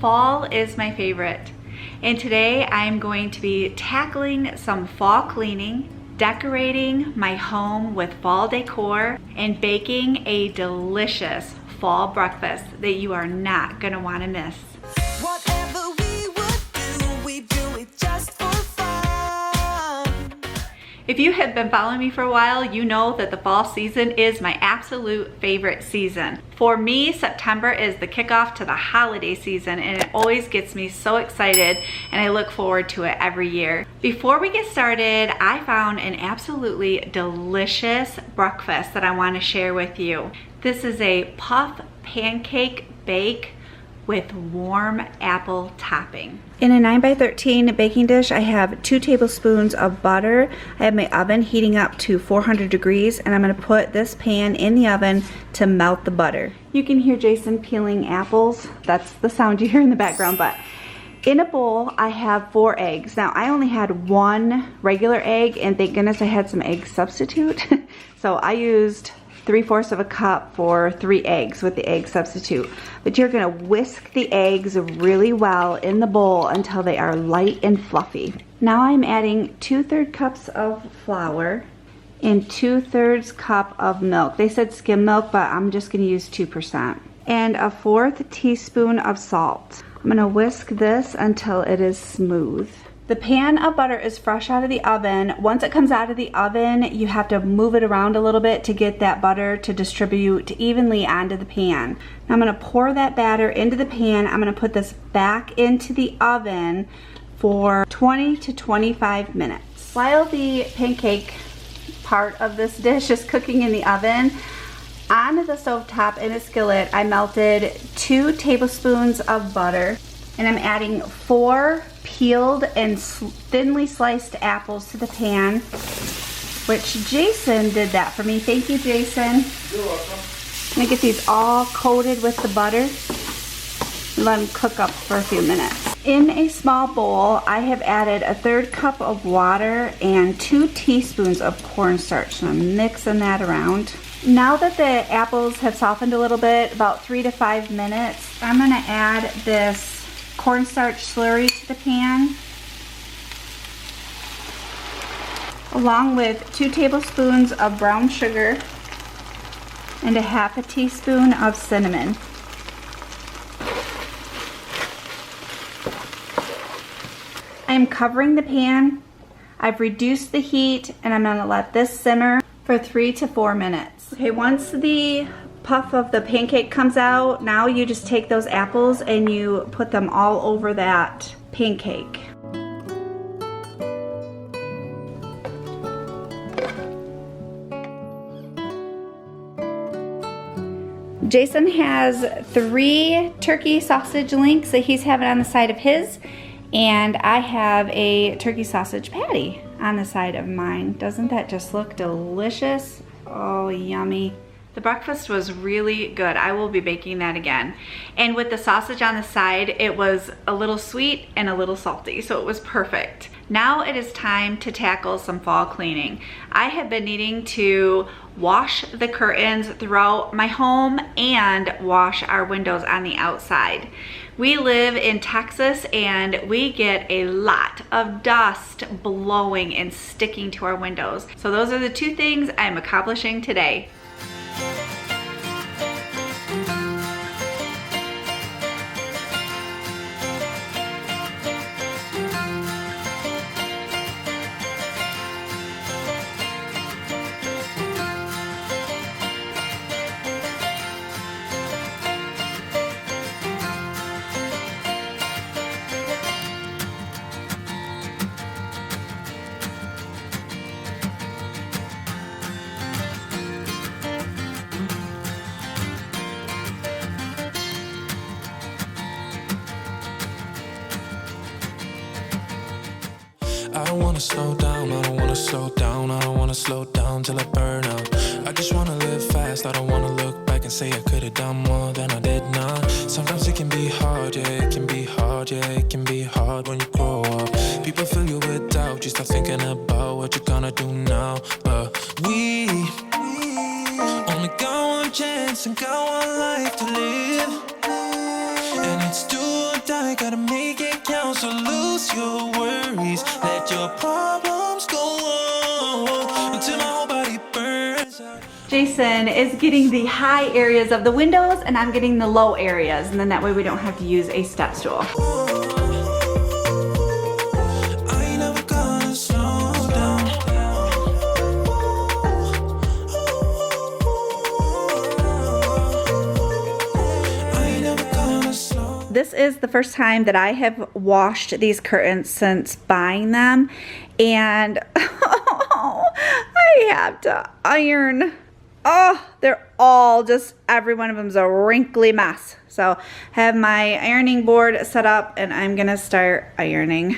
Fall is my favorite, and today I'm going to be tackling some fall cleaning, decorating my home with fall decor, and baking a delicious fall breakfast that you are not gonna wanna miss. Whatever we would do, we do it just for fun. If you have been following me for a while, you know that the fall season is my absolute favorite season. For me, September is the kickoff to the holiday season, and it always gets me so excited, and I look forward to it every year. Before we get started, I found an absolutely delicious breakfast that I want to share with you. This is a puff pancake bake with warm apple topping. In a 9x13 baking dish, I have 2 tablespoons of butter. I have my oven heating up to 400 degrees, and I'm gonna put this pan in the oven to melt the butter. You can hear Jason peeling apples. That's the sound you hear in the background, but in a bowl, I have 4 eggs. Now, I only had 1 regular egg, and thank goodness I had some egg substitute. So I used 3/4 of a cup for 3 eggs with the egg substitute. But you're gonna whisk the eggs really well in the bowl until they are light and fluffy. Now I'm adding 2/3 cups of flour and 2/3 cup of milk. They said skim milk, but I'm just gonna use 2%. And a 1/4 teaspoon of salt. I'm gonna whisk this until it is smooth. The pan of butter is fresh out of the oven. Once it comes out of the oven, you have to move it around a little bit to get that butter to distribute evenly onto the pan. Now I'm gonna pour that batter into the pan. I'm gonna put this back into the oven for 20 to 25 minutes. While the pancake part of this dish is cooking in the oven, on the stovetop in a skillet, I melted 2 tablespoons of butter, and I'm adding 4 peeled and thinly sliced apples to the pan, which Jason did that for me. Thank you, Jason. You're welcome. I'm gonna get these all coated with the butter and let them cook up for a few minutes. In a small bowl, I have added a 1/3 cup of water and 2 teaspoons of cornstarch. So I'm mixing that around. Now that the apples have softened a little bit, about 3 to 5 minutes, I'm gonna add this cornstarch slurry to the pan, along with 2 tablespoons of brown sugar and a 1/2 teaspoon of cinnamon. I am covering the pan. I've reduced the heat, and I'm gonna let this simmer for 3 to 4 minutes. Okay, once the puff of the pancake comes out, now you just take those apples and you put them all over that pancake. Jason has 3 turkey sausage links that he's having on the side of his, and I have a turkey sausage patty on the side of mine. Doesn't that just look delicious? Oh, yummy. The breakfast was really good. I will be baking that again. And with the sausage on the side, it was a little sweet and a little salty, so it was perfect. Now it is time to tackle some fall cleaning. I have been needing to wash the curtains throughout my home and wash our windows on the outside. We live in Texas, and we get a lot of dust blowing and sticking to our windows. So those are the 2 things I'm accomplishing today. I don't wanna slow down, I don't wanna slow down, I don't wanna slow down till I burn out. I just wanna live fast, I don't wanna look back and say I could've done more than I did now. Sometimes it can be hard, yeah, it can be hard, yeah, it can be hard when you grow up. People fill you with doubt, you start thinking about what you're gonna do now. But we only got one chance and got one life to live, and it's do or die. night, gotta make it count. So lose your worries, let your problems go on until my whole body burns out. Jason is getting the high areas of the windows and I'm getting the low areas, and then that way we don't have to use a step stool. I ain't never gonna slow down. I ain't never gonna slow down. This is the first time that I have washed these curtains since buying them, and I have to iron. Oh, they're all just, every one of them's a wrinkly mess. So I have my ironing board set up and I'm gonna start ironing.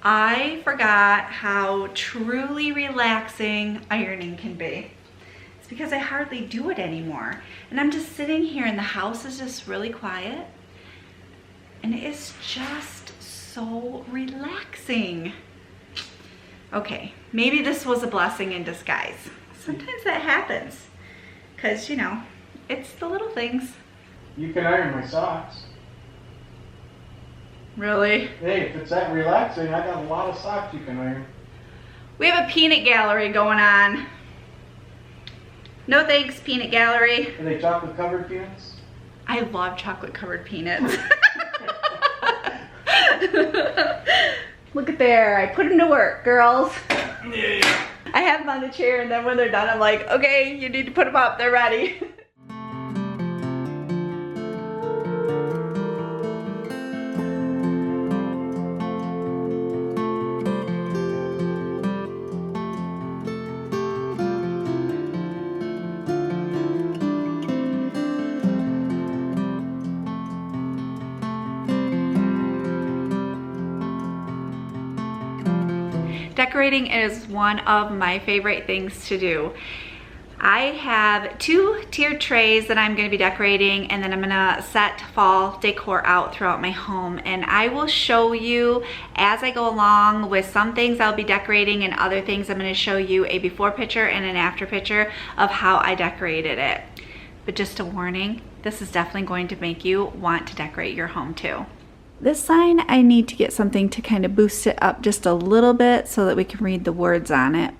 I forgot how truly relaxing ironing can be. It's because I hardly do it anymore. And I'm just sitting here and the house is just really quiet. And it is just so relaxing. Okay, maybe this was a blessing in disguise. Sometimes that happens. Because, you know, it's the little things. You can iron my socks. Really? Hey, if it's that relaxing, I got a lot of socks you can iron. We have a peanut gallery going on. No thanks, peanut gallery. Are they chocolate covered peanuts? I love chocolate covered peanuts. Look at there, I put them to work, girls. Yeah. I have them on the chair and then when they're done, I'm like, okay, you need to put them up, they're ready. Decorating is one of my favorite things to do. I have 2 tiered trays that I'm going to be decorating, and then I'm going to set fall decor out throughout my home, and I will show you as I go along. With some things I'll be decorating and other things I'm going to show you a before picture and an after picture of how I decorated it. But just a warning, this is definitely going to make you want to decorate your home too. This sign, I need to get something to kind of boost it up just a little bit so that we can read the words on it.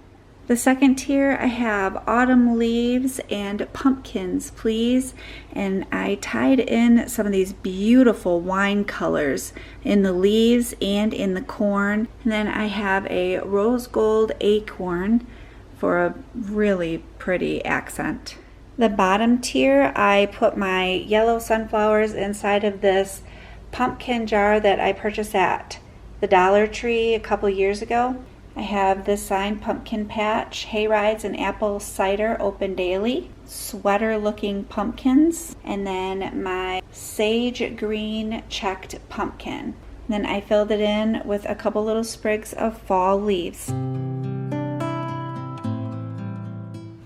The second tier, I have autumn leaves and pumpkins, please. And I tied in some of these beautiful wine colors in the leaves and in the corn. And then I have a rose gold acorn for a really pretty accent. The bottom tier, I put my yellow sunflowers inside of this pumpkin jar that I purchased at the Dollar Tree a couple years ago. I have this sign, pumpkin patch, hay rides and apple cider open daily, sweater looking pumpkins, and then my sage green checked pumpkin. Then I filled it in with a couple little sprigs of fall leaves.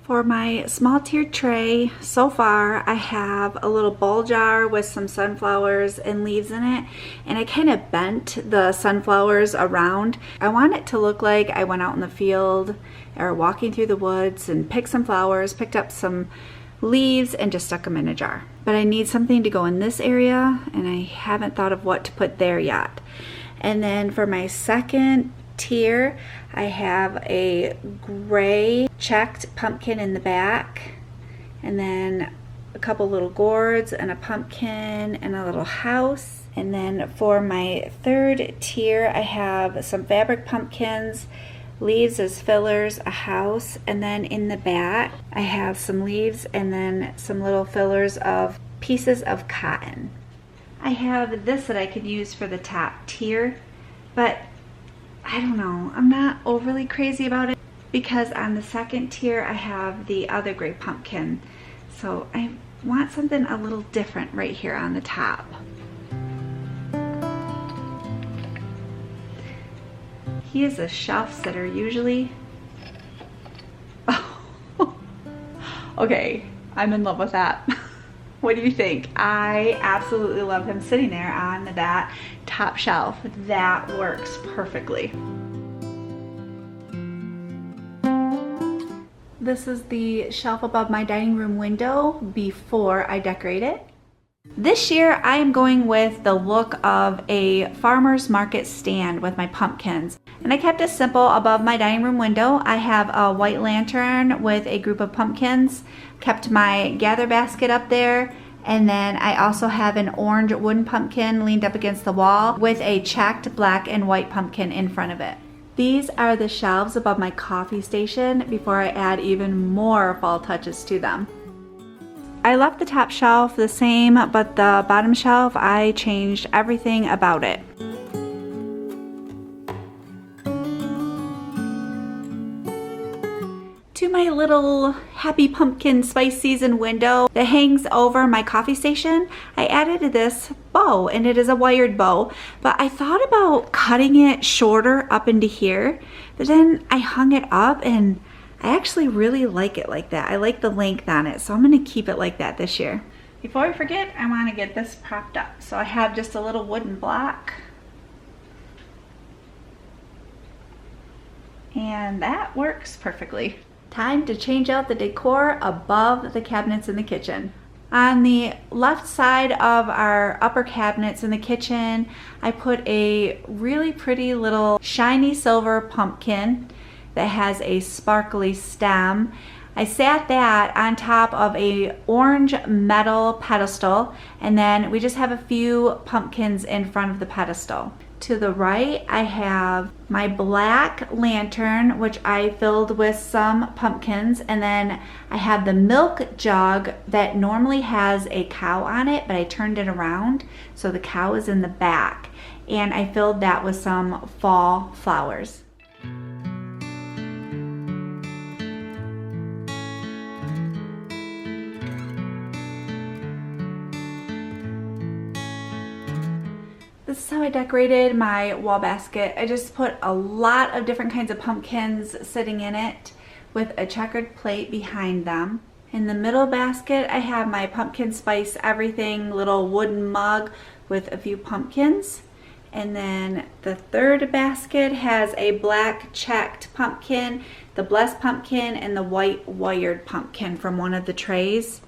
For my small tiered tray, so far I have a little bowl jar with some sunflowers and leaves in it, and I kind of bent the sunflowers around. I want it to look like I went out in the field or walking through the woods and picked some flowers, picked up some leaves and just stuck them in a jar. But I need something to go in this area and I haven't thought of what to put there yet. And then for my second tier, I have a gray checked pumpkin in the back, and then a couple little gourds and a pumpkin and a little house. And then for my third tier, I have some fabric pumpkins, leaves as fillers, a house, and then in the back I have some leaves and then some little fillers of pieces of cotton. I have this that I could use for the top tier, but I don't know, I'm not overly crazy about it because on the second tier I have the other gray pumpkin. So I want something a little different right here on the top. He is a shelf sitter usually. Oh. Okay, I'm in love with that. What do you think? I absolutely love him sitting there on that top shelf. That works perfectly. This is the shelf above my dining room window before I decorate it. This year I am going with the look of a farmer's market stand with my pumpkins. And I kept it simple. Above my dining room window I have a white lantern with a group of pumpkins. Kept my gather basket up there. And then I also have an orange wooden pumpkin leaned up against the wall with a checked black and white pumpkin in front of it. These are the shelves above my coffee station before I add even more fall touches to them. I left the top shelf the same, but the bottom shelf, I changed everything about it. To my little happy pumpkin spice season window that hangs over my coffee station, I added this bow, and it is a wired bow, but I thought about cutting it shorter up into here, but then I hung it up and I actually really like it like that. I like the length on it, so I'm gonna keep it like that this year. Before I forget, I wanna get this propped up. So I have just a little wooden block. And that works perfectly. Time to change out the decor above the cabinets in the kitchen. On the left side of our upper cabinets in the kitchen, I put a really pretty little shiny silver pumpkin that has a sparkly stem. I sat that on top of a orange metal pedestal, and then we just have a few pumpkins in front of the pedestal. To the right, I have my black lantern, which I filled with some pumpkins, and then I have the milk jug that normally has a cow on it, but I turned it around, so the cow is in the back, and I filled that with some fall flowers. This is how I decorated my wall basket. I just put a lot of different kinds of pumpkins sitting in it with a checkered plate behind them. In the middle basket, I have my pumpkin spice everything little wooden mug with a few pumpkins. And then the third basket has a black checked pumpkin, the blessed pumpkin, and the white wired pumpkin from one of the trays.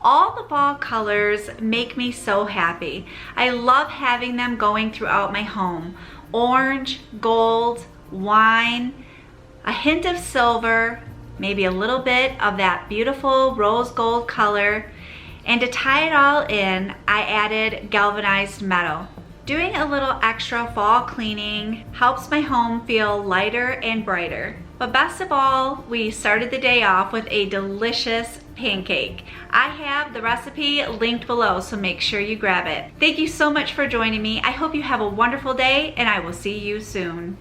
All the fall colors make me so happy. I love having them going throughout my home. Orange, gold, wine, a hint of silver, maybe a little bit of that beautiful rose gold color. And to tie it all in, I added galvanized metal. Doing a little extra fall cleaning helps my home feel lighter and brighter. But best of all, we started the day off with a delicious pancake. I have the recipe linked below, so make sure you grab it. Thank you so much for joining me. I hope you have a wonderful day, and I will see you soon.